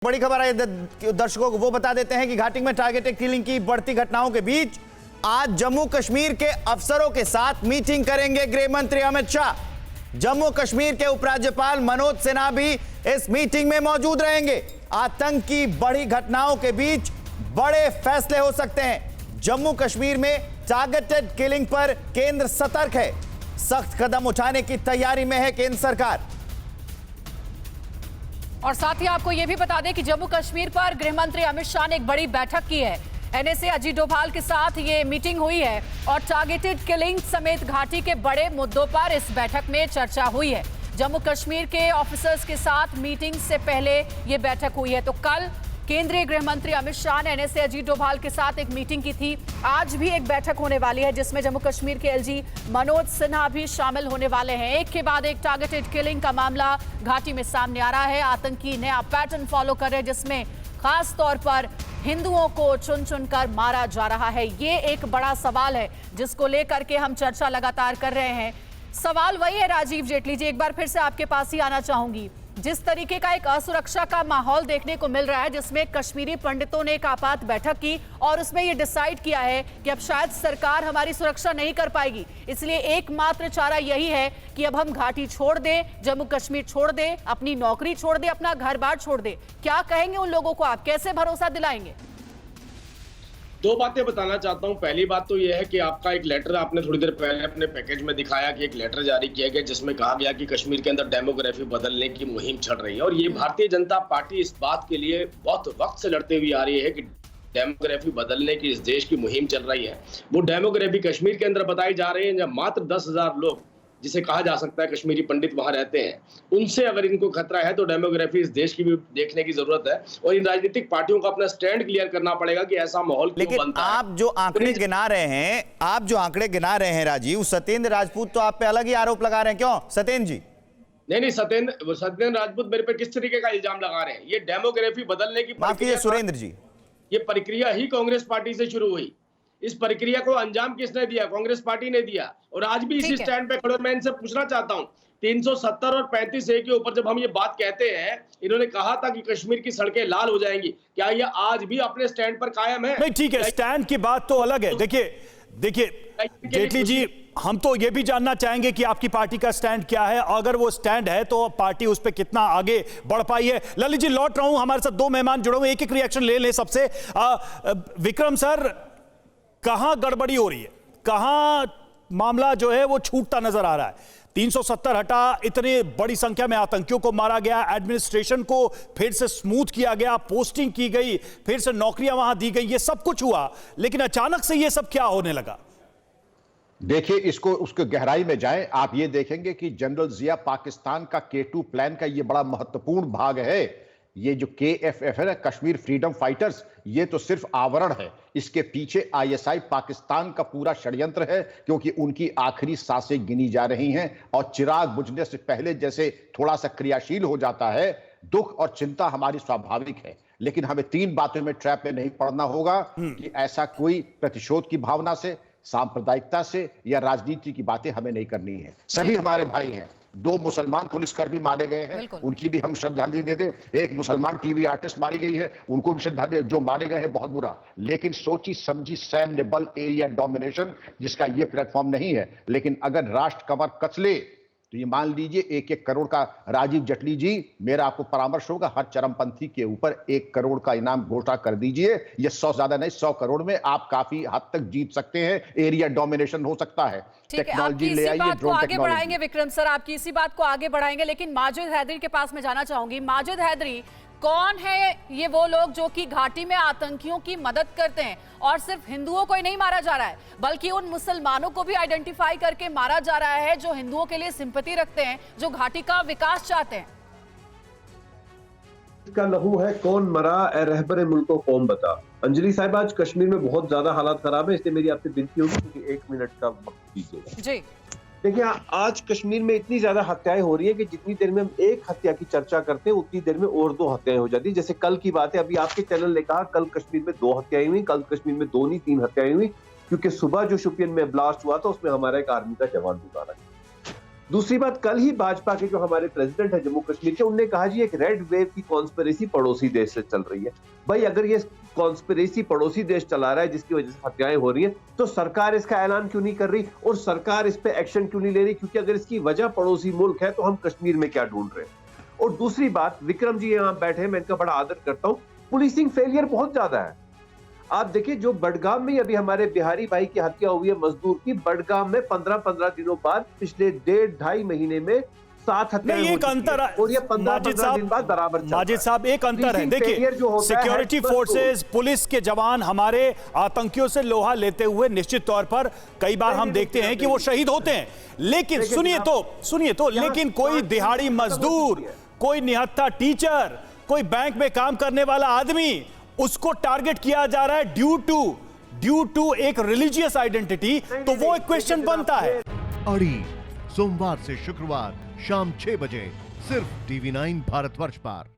बड़ी खबर है दर्शकों को वो बता देते हैं कि घाटी में टारगेटेड किलिंग की बढ़ती घटनाओं के बीच आज जम्मू कश्मीर के अफसरों के साथ मीटिंग करेंगे गृह मंत्री अमित शाह। जम्मू कश्मीर के उपराज्यपाल मनोज सिन्हा भी इस मीटिंग में मौजूद रहेंगे। आतंक की बड़ी घटनाओं के बीच बड़े फैसले हो सकते हैं। जम्मू कश्मीर में टारगेटेड किलिंग पर केंद्र सतर्क है। सख्त कदम उठाने की तैयारी में है केंद्र सरकार। और साथ ही आपको यह भी बता दें कि जम्मू कश्मीर पर गृह मंत्री अमित शाह ने एक बड़ी बैठक की है। एनएसए अजीत डोभाल के साथ ये मीटिंग हुई है और टारगेटेड किलिंग समेत घाटी के बड़े मुद्दों पर इस बैठक में चर्चा हुई है। जम्मू कश्मीर के ऑफिसर्स के साथ मीटिंग से पहले ये बैठक हुई है। तो कल केंद्रीय गृह मंत्री अमित शाह ने एनएसए अजीत डोभाल के साथ एक मीटिंग की थी। आज भी एक बैठक होने वाली है जिसमें जम्मू कश्मीर के एलजी मनोज सिन्हा भी शामिल होने वाले हैं। एक के बाद एक टारगेटेड किलिंग का मामला घाटी में सामने आ रहा है। आतंकी नया पैटर्न फॉलो कर रहे हैं जिसमें खास तौर पर हिंदुओं को चुन चुनकर मारा जा रहा है। ये एक बड़ा सवाल है जिसको लेकर के हम चर्चा लगातार कर रहे हैं। सवाल वही है राजीव जेटली जी, एक बार फिर से आपके पास ही आना चाहूंगी। जिस तरीके का एक असुरक्षा का माहौल देखने को मिल रहा है जिसमें कश्मीरी पंडितों ने एक आपात बैठक की और उसमें यह डिसाइड किया है कि अब शायद सरकार हमारी सुरक्षा नहीं कर पाएगी, इसलिए एकमात्र चारा यही है कि अब हम घाटी छोड़ दें, जम्मू कश्मीर छोड़ दें, अपनी नौकरी छोड़ दें, अपना घर बार छोड़ दें। क्या कहेंगे उन लोगों को, आप कैसे भरोसा दिलाएंगे? दो बातें बताना चाहता हूं। पहली बात तो यह है कि आपका एक लेटर आपने थोड़ी देर पहले अपने पैकेज में दिखाया कि एक लेटर जारी किया गया जिसमें कहा गया कि कश्मीर के अंदर डेमोग्राफी बदलने की मुहिम चल रही है। और ये भारतीय जनता पार्टी इस बात के लिए बहुत वक्त से लड़ते हुए आ रही है कि डेमोग्राफी बदलने की इस देश की मुहिम चल रही है। वो डेमोग्राफी कश्मीर के अंदर बताई जा रही है जब मात्र 10,000 लोग, जिसे कहा जा सकता है कश्मीरी पंडित, वहां रहते हैं। उनसे अगर इनको खतरा है तो डेमोग्राफी इस देश की भी देखने की जरूरत है और इन राजनीतिक पार्टियों को अपना स्टैंड क्लियर करना पड़ेगा कि ऐसा माहौल क्यों बनता है। आप जो आंकड़े गिना रहे हैं राजीव, सत्येंद्र राजपूत तो आप पे अलग ही आरोप लगा रहे हैं, क्यों सत्येंद्र जी? नहीं, सत्येंद्र राजपूत मेरे पे किस तरीके का इल्जाम लगा रहे हैं? ये डेमोग्राफी बदलने की माफ कीजिए सुरेंद्र जी, ये प्रक्रिया ही कांग्रेस पार्टी से शुरू हुई। इस प्रक्रिया को अंजाम किसने दिया? कांग्रेस पार्टी ने दिया। और आज भी इसी स्टैंड पे खड़े मैं इनसे पूछना चाहता हूं, 370 और 35A के ऊपर जब हम ये बात कहते हैं, इन्होंने कहा था कि कश्मीर की सड़कें लाल हो जाएंगी, क्या ये आज भी अपने स्टैंड पर कायम है? नहीं, ठीक है, स्टैंड की बात तो अलग है। देखिए जेटली जी, हम तो ये भी जानना चाहेंगे कि आपकी पार्टी का स्टैंड क्या है। अगर वो स्टैंड है तो पार्टी उस पर कितना आगे बढ़ पाई है। ललित जी, लौट रहा हूं, हमारे साथ दो मेहमान जुड़े हुए, एक रिएक्शन ले लें सबसे। विक्रम सर, कहां गड़बड़ी हो रही है, कहां मामला जो है वो छूटता नजर आ रहा है? 370 हटा, इतनी बड़ी संख्या में आतंकियों को मारा गया, एडमिनिस्ट्रेशन को फिर से स्मूथ किया गया, पोस्टिंग की गई, फिर से नौकरियां वहां दी गई, ये सब कुछ हुआ, लेकिन अचानक से ये सब क्या होने लगा? देखिए, इसको उसके गहराई में जाएं, आप ये देखेंगे कि जनरल जिया पाकिस्तान का K2 प्लान का ये बड़ा महत्वपूर्ण भाग है। ये जो KFF है ना, कश्मीर फ्रीडम फाइटर्स, ये तो सिर्फ आवरण है। इसके पीछे ISI पाकिस्तान का पूरा षड्यंत्र है, क्योंकि उनकी आखिरी सांसें गिनी जा रही हैं और चिराग बुझने से पहले जैसे थोड़ा सा क्रियाशील हो जाता है। दुख और चिंता हमारी स्वाभाविक है, लेकिन हमें तीन बातों में ट्रैप में नहीं पड़ना होगा कि ऐसा कोई प्रतिशोध की भावना से, सांप्रदायिकता से या राजनीति की बातें हमें नहीं करनी है। सभी हमारे भाई हैं। 2 मुसलमान पुलिसकर्मी मारे गए हैं, उनकी भी हम श्रद्धांजलि दे दें। एक मुसलमान टीवी आर्टिस्ट मारी गई है, उनको भी श्रद्धांजलि। जो मारे गए हैं बहुत बुरा, लेकिन सोची समझी सैन्य बल एरिया डोमिनेशन जिसका ये प्लेटफॉर्म नहीं है। लेकिन अगर राष्ट्र कमर कस ले तो ये मान लीजिए 1-1 करोड़ का, राजीव जेटली जी मेरा आपको परामर्श होगा, हर चरमपंथी के ऊपर 1 करोड़ का इनाम घोषणा कर दीजिए। ये 100 ज्यादा नहीं, 100 करोड़ में आप काफी हद तक जीत सकते हैं। एरिया डोमिनेशन हो सकता है। टेक्नोलॉजी ले आइए, ड्रोन आगे बढ़ाएंगे। विक्रम सर, आपकी इसी बात को आगे बढ़ाएंगे, लेकिन माजिद हैदरी के पास मैं जाना चाहूंगी। माजिद हैदरी, कौन है ये वो लोग जो कि घाटी में आतंकियों की मदद करते हैं? और सिर्फ हिंदुओं को ही नहीं मारा जा रहा है, बल्कि उन मुसलमानों को भी आइडेंटिफाई करके मारा जा रहा है जो हिंदुओं के लिए सिंपैथी रखते हैं, जो घाटी का विकास चाहते हैं। इसका लहू है कौन मरा, ए रहबरे मुल्को कौन बता। अंजलि साहब, आज कश्मीर में बहुत ज्यादा हालात खराब है, इसलिए मेरी आपसे विनती होगी कि 1 मिनट का वक्त दीजिएगा जी। देखिए, आज कश्मीर में इतनी ज्यादा हत्याएं हो रही है कि जितनी देर में हम एक हत्या की चर्चा करते हैं उतनी देर में और 2 हत्याएं हो जाती है। जैसे कल की बात है, अभी आपके चैनल ने कहा कल कश्मीर में 2 हत्याएं हुई, कल कश्मीर में 2 नहीं 3 हत्याएं हुई, क्योंकि सुबह जो शोपियान में ब्लास्ट हुआ था उसमें हमारा एक आर्मी का जवान भी मारा गया। दूसरी बात, कल ही भाजपा के जो हमारे प्रेसिडेंट है जम्मू कश्मीर के, उनने कहा जी एक रेड वेव की कॉन्स्पिरेसी पड़ोसी देश से चल रही है। भाई अगर ये कॉन्स्पिरेसी पड़ोसी देश चला रहा है जिसकी वजह से हत्याएं हो रही हैं, तो सरकार इसका ऐलान क्यों नहीं कर रही और सरकार इस पे एक्शन क्यों नहीं ले रही? क्योंकि अगर इसकी वजह पड़ोसी मुल्क है तो हम कश्मीर में क्या ढूंढ रहे हैं? और दूसरी बात, विक्रम जी यहाँ बैठे हैं, मैं इनका बड़ा आदर करता हूँ, पुलिसिंग फेलियर बहुत ज्यादा है। आप देखिए जो बडगाम में अभी हमारे बिहारी भाई की हत्या हुई है मजदूर की, बडगाम में 15-15 दिनों बाद पिछले 1.5-2 महीने में 7 हत्याएं एक अंतर और ये 15 दिन बाद बराबर चल माजिद साहब एक अंतर है। देखिए सिक्योरिटी फोर्सेस, पुलिस के जवान हमारे आतंकियों से लोहा लेते हुए निश्चित तौर पर कई बार हम देखते हैं कि वो शहीद होते हैं, लेकिन सुनिए तो लेकिन कोई दिहाड़ी मजदूर, कोई निहत्था टीचर, कोई बैंक में काम करने वाला आदमी, उसको टारगेट किया जा रहा है ड्यू टू एक रिलीजियस आइडेंटिटी, तो वो एक क्वेश्चन बनता है। अड़ी सोमवार से शुक्रवार शाम 6 बजे सिर्फ TV9 भारतवर्ष पर।